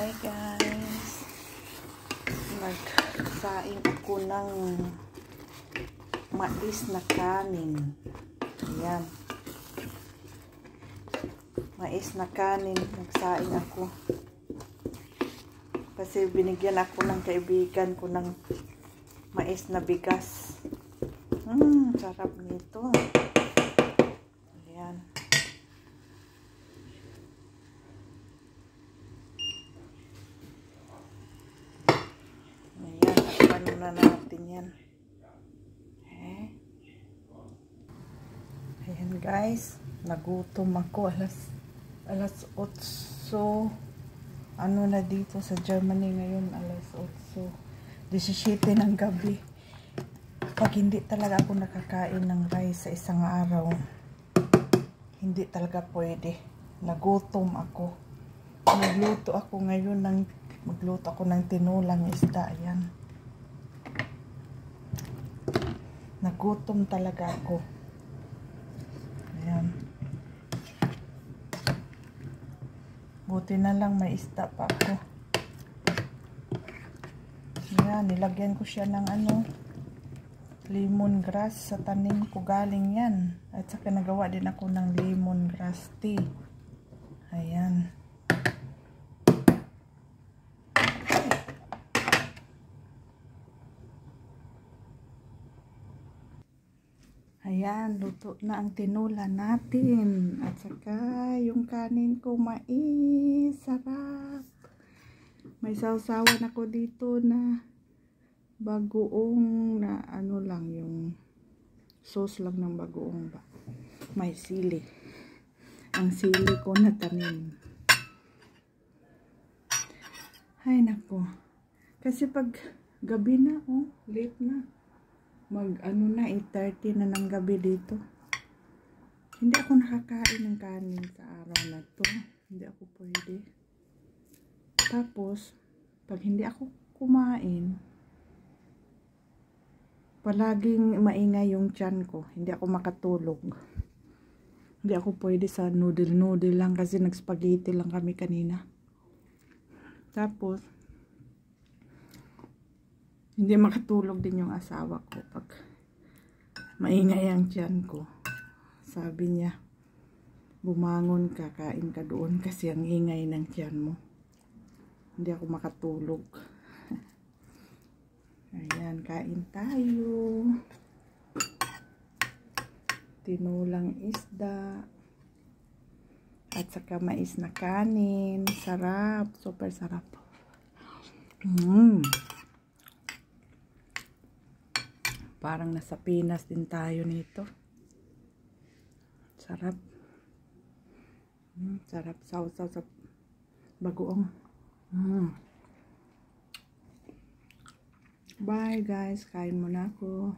Hi guys, nagsaing ako ng mais na kanin. Ayan, mais na kanin, nagsaing ako kasi binigyan ako ng kaibigan ko ng mais na bigas. Sarap nito. Ayan. Ano na natin yan. Ayan guys, nagutom ako. Alas 8. Ano na dito sa Germany ngayon, alas 8:17 ng gabi. Pag hindi talaga ako nakakain ng rice sa isang araw, hindi talaga pwede. Nagutom ako. Magluto ako ng tinulang isda. Ayan. Nagutom talaga ako. Ayan. Buti na lang may isda pa ako. Ayan, nilagyan ko siya ng lemongrass sa tanim ko, galing yan. At saka nagawa din ako ng lemongrass tea. Ayan. Ayan, luto na ang tinula natin. At saka yung kanin ko, mais. Sarap. May sausawan ako dito na bagoong na lang, yung sauce lang ng bagoong ba. May sili. Ang sili ko na tanim. Ay nako. Kasi pag gabi na, late na. Mag 8:30 na ng gabi dito. Hindi ako nakakain ng kanin sa araw na to. Hindi ako pwede. Tapos, pag hindi ako kumain, palaging maingay yung tiyan ko. Hindi ako makatulog. Hindi ako pwede sa noodle lang kasi nag-spaghetti lang kami kanina. Tapos, hindi makatulog din yung asawa ko pag maingay ang tiyan ko. Sabi niya, bumangon ka, kain ka doon kasi ang ingay ng tiyan mo. Hindi ako makatulog. Ayan, kain tayo. Tinulang isda. At saka mais na kanin. Sarap. Super sarap. Parang nasa Pinas din tayo nito. Sarap. Sarap. Sausaw sa bagoong. Bye guys. Kain muna ako.